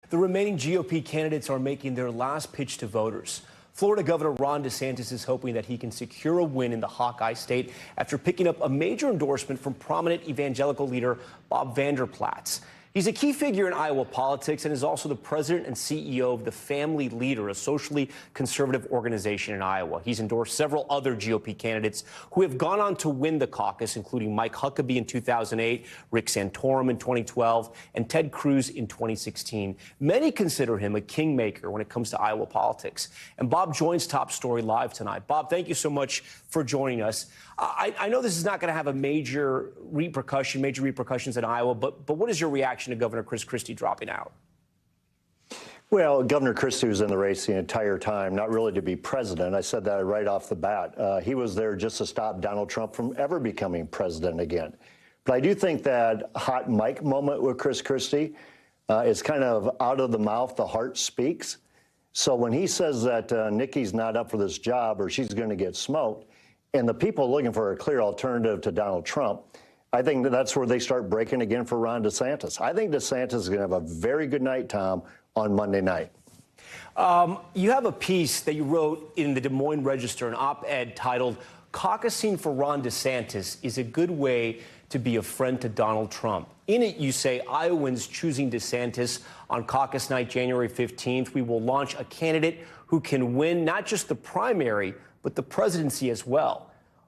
The remaining GOP candidates are making their last pitch to voters. Florida Governor Ron DeSantis is hoping that he can secure a win in the Hawkeye state after picking up a major endorsement from prominent evangelical leader Bob Vander Plaats. He's a key figure in Iowa politics and is also the president and CEO of the Family Leader, a socially conservative organization in Iowa. He's endorsed several other GOP candidates who have gone on to win the caucus, including Mike Huckabee in 2008, Rick Santorum in 2012, and Ted Cruz in 2016. Many consider him a kingmaker when it comes to Iowa politics. And Bob joins Top Story Live tonight. Bob, thank you so much for joining us. I know this is not going to have a major repercussions in Iowa, but what is your reaction to Governor Chris Christie dropping out? Well, Governor Christie was in the race the entire time, not really to be president. I said that right off the bat. He was there just to stop Donald Trump from ever becoming president again. But I do think that hot mic moment with Chris Christie is kind of out of the mouth, the heart speaks. So when he says that Nikki's not up for this job or she's going to get smoked, and the people looking for a clear alternative to Donald Trump, I think that's where they start breaking again for Ron DeSantis. I think DeSantis is going to have a very good night, Tom, on Monday night. You have a piece that you wrote in the Des Moines Register, an op-ed titled, "Caucusing for Ron DeSantis is a good way to be a friend to Donald Trump." In it, you say Iowans choosing DeSantis on caucus night, January 15th, we will launch a candidate who can win not just the primary, but the presidency as well.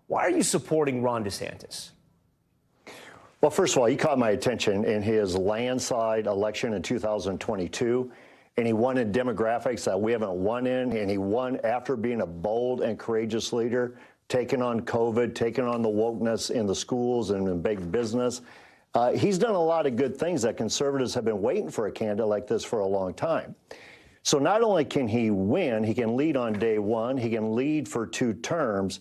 Why are you supporting Ron DeSantis? Well, first of all, he caught my attention in his landslide election in 2022, and he won in demographics that we haven't won in, and he won after being a bold and courageous leader, taking on COVID, taking on the wokeness in the schools and in big business. He's done a lot of good things that conservatives have been waiting for a candidate like this for a long time. So not only can he win, he can lead on day one, he can lead for 2 terms.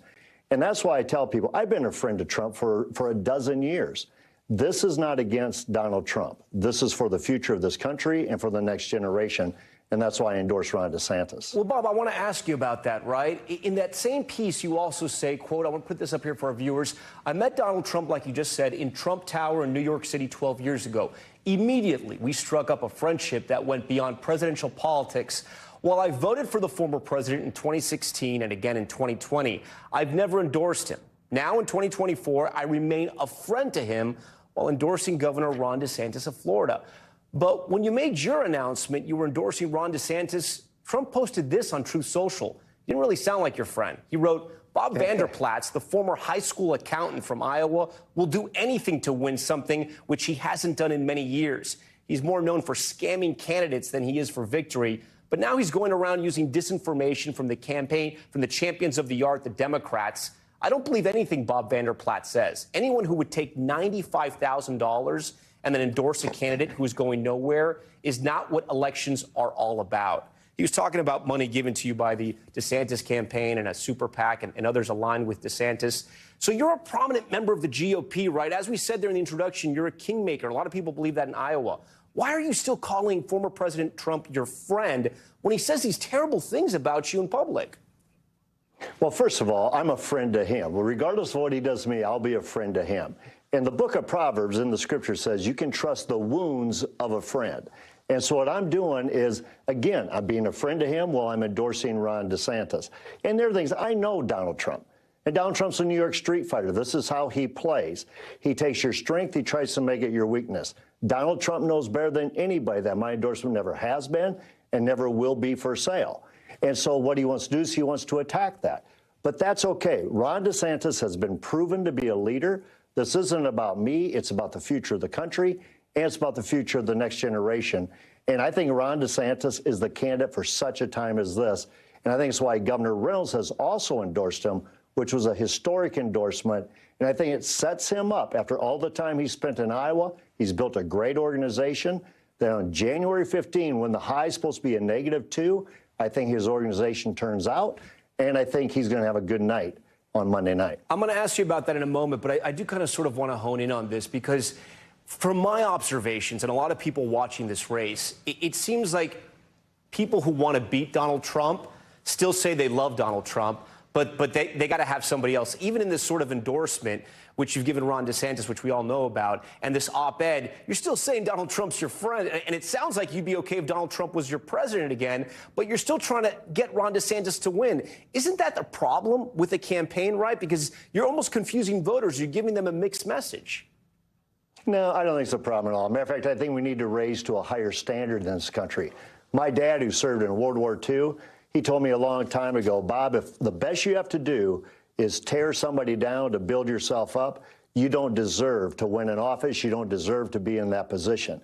And that's why I tell people, I've been a friend of Trump for a dozen years. This is not against Donald Trump. This is for the future of this country and for the next generation. And that's why I endorse Ron DeSantis. Well, Bob, I want to ask you about that, right? In that same piece, you also say, quote, I want to put this up here for our viewers. I met Donald Trump, like you just said, in Trump Tower in New York City 12 years ago. Immediately, we struck up a friendship that went beyond presidential politics. While I voted for the former president in 2016 and again in 2020, I've never endorsed him. Now in 2024, I remain a friend to him while endorsing Governor Ron DeSantis of Florida. But when you made your announcement you were endorsing Ron DeSantis, Trump posted this on Truth Social. You didn't really sound like your friend. He wrote, Bob Vander Plaats, the former high school accountant from Iowa, will do anything to win something which he hasn't done in many years. He's more known for scamming candidates than he is for victory. But now he's going around using disinformation from the campaign, from the champions of the art, the Democrats. I don't believe anything Bob Vander Plaats says. Anyone who would take $95,000 and then endorse a candidate who is going nowhere is not what elections are all about. He was talking about money given to you by the DeSantis campaign and a super PAC and others aligned with DeSantis. So you're a prominent member of the GOP, right? As we said there in the introduction, you're a kingmaker. A lot of people believe that in Iowa. Why are you still calling former President Trump your friend when he says these terrible things about you in public? Well, first of all, I'm a friend to him. Well, regardless of what he does to me, I'll be a friend to him. And the book of Proverbs in the scripture says you can trust the wounds of a friend. And so what I'm doing is, again, I'm being a friend to him while I'm endorsing Ron DeSantis. And there are things, I know Donald Trump. And Donald Trump's a New York street fighter. This is how he plays. He takes your strength, he tries to make it your weakness. Donald Trump knows better than anybody that my endorsement never has been and never will be for sale. And so what he wants to do is he wants to attack that. But that's okay. Ron DeSantis has been proven to be a leader. This isn't about me. It's about the future of the country, and it's about the future of the next generation. And I think Ron DeSantis is the candidate for such a time as this. And I think it's why Governor Reynolds has also endorsed him, which was a historic endorsement. And I think it sets him up. After all the time he spent in Iowa, he's built a great organization. Then on January 15, when the high is supposed to be a -2, I think his organization turns out, and I think he's going to have a good night on Monday night. I'm going to ask you about that in a moment, but I do kind of sort of want to hone in on this because from my observations and a lot of people watching this race, it seems like people who want to beat Donald Trump still say they love Donald Trump, but they got to have somebody else. Even in this sort of endorsement, which you've given Ron DeSantis, which we all know about, and this op-ed, you're still saying Donald Trump's your friend. And it sounds like you'd be okay if Donald Trump was your president again, but you're still trying to get Ron DeSantis to win. Isn't that the problem with the campaign, right? Because you're almost confusing voters. You're giving them a mixed message. No, I don't think it's a problem at all. Matter of fact, I think we need to raise to a higher standard in this country. My dad, who served in World War II, he told me a long time ago, Bob, if the best you have to do is tear somebody down to build yourself up, you don't deserve to win an office. You don't deserve to be in that position.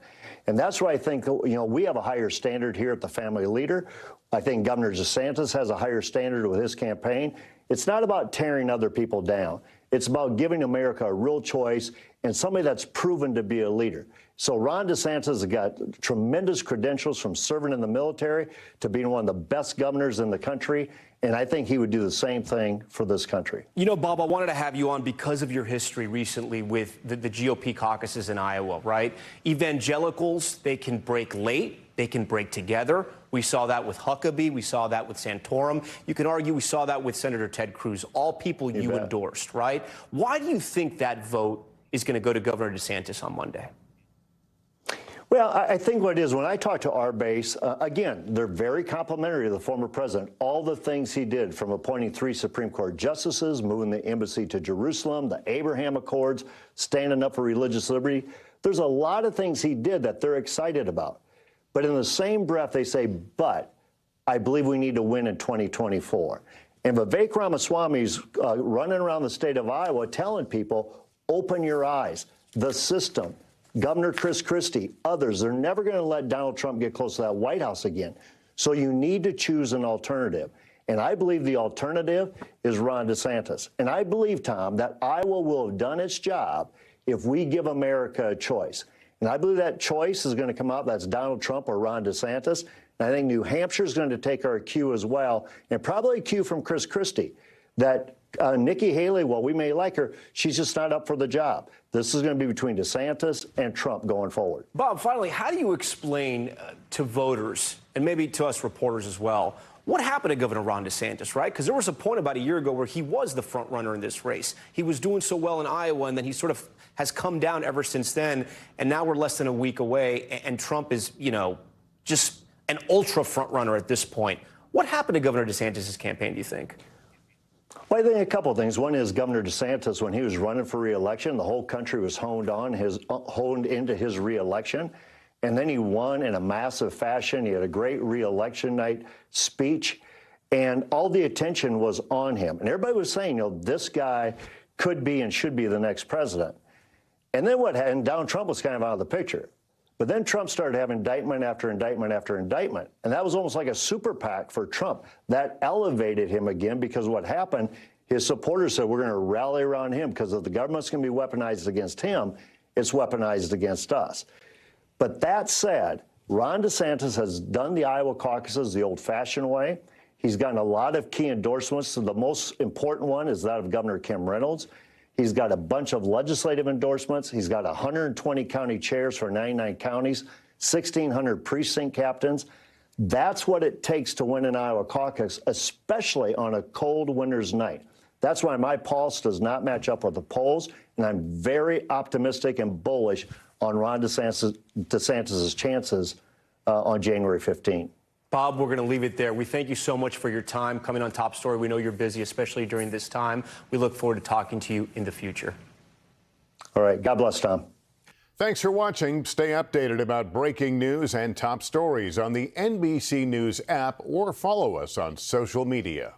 And that's why I think, we have a higher standard here at the Family Leader. I think Governor DeSantis has a higher standard with his campaign. It's not about tearing other people down. It's about giving America a real choice and somebody that's proven to be a leader. So Ron DeSantis has got tremendous credentials, from serving in the military to being one of the best governors in the country. And I think he would do the same thing for this country. You know, Bob, I wanted to have you on because of your history recently with the GOP caucuses in Iowa, right? Evangelicals, they can break late, they can break together. We saw that with Huckabee. We saw that with Santorum. You can argue we saw that with Senator Ted Cruz, all people you endorsed, right? Why do you think that vote is going to go to Governor DeSantis on Monday? Well, I think what it is, when I talk to our base, again, they're very complimentary of the former president. All the things he did, from appointing 3 Supreme Court justices, moving the embassy to Jerusalem, the Abraham Accords, standing up for religious liberty. There's a lot of things he did that they're excited about. But in the same breath, they say, but I believe we need to win in 2024. And Vivek Ramaswamy's running around the state of Iowa telling people, open your eyes. The system, Governor Chris Christie, others, they're never going to let Donald Trump get close to that White House again. So you need to choose an alternative. And I believe the alternative is Ron DeSantis. And I believe, Tom, that Iowa will have done its job if we give America a choice. And I believe that choice is going to come out. That's Donald Trump or Ron DeSantis. And I think New Hampshire is going to take our cue as well, and probably a cue from Chris Christie, that Nikki Haley, while we may like her, she's just not up for the job. This is going to be between DeSantis and Trump going forward. Bob, finally, how do you explain to voters, and maybe to us reporters as well, what happened to Governor Ron DeSantis, right? Because there was a point about a year ago where he was the front runner in this race. He was doing so well in Iowa, and then he sort of has come down ever since then. And now we're less than a week away, and Trump is, just an ultra front runner at this point. What happened to Governor DeSantis' campaign, do you think? Well, I think a couple of things. One is Governor DeSantis, when he was running for re-election, the whole country was honed into his re-election. And then he won in a massive fashion. He had a great re-election night speech, and all the attention was on him. And everybody was saying, this guy could be and should be the next president. And then and Donald Trump was kind of out of the picture. But then Trump started having indictment after indictment after indictment. And that was almost like a super PAC for Trump. That elevated him again, because what happened, his supporters said, we're going to rally around him, because if the government's going to be weaponized against him, it's weaponized against us. But that said, Ron DeSantis has done the Iowa caucuses the old-fashioned way. He's gotten a lot of key endorsements. So the most important one is that of Governor Kim Reynolds. He's got a bunch of legislative endorsements. He's got 120 county chairs for 99 counties, 1,600 precinct captains. That's what it takes to win an Iowa caucus, especially on a cold winter's night. That's why my pulse does not match up with the polls, and I'm very optimistic and bullish on Ron DeSantis' chances on January 15. Bob, we're going to leave it there. We thank you so much for your time coming on Top Story. We know you're busy, especially during this time. We look forward to talking to you in the future. All right. God bless, Tom. Thanks for watching. Stay updated about breaking news and top stories on the NBC News app, or follow us on social media.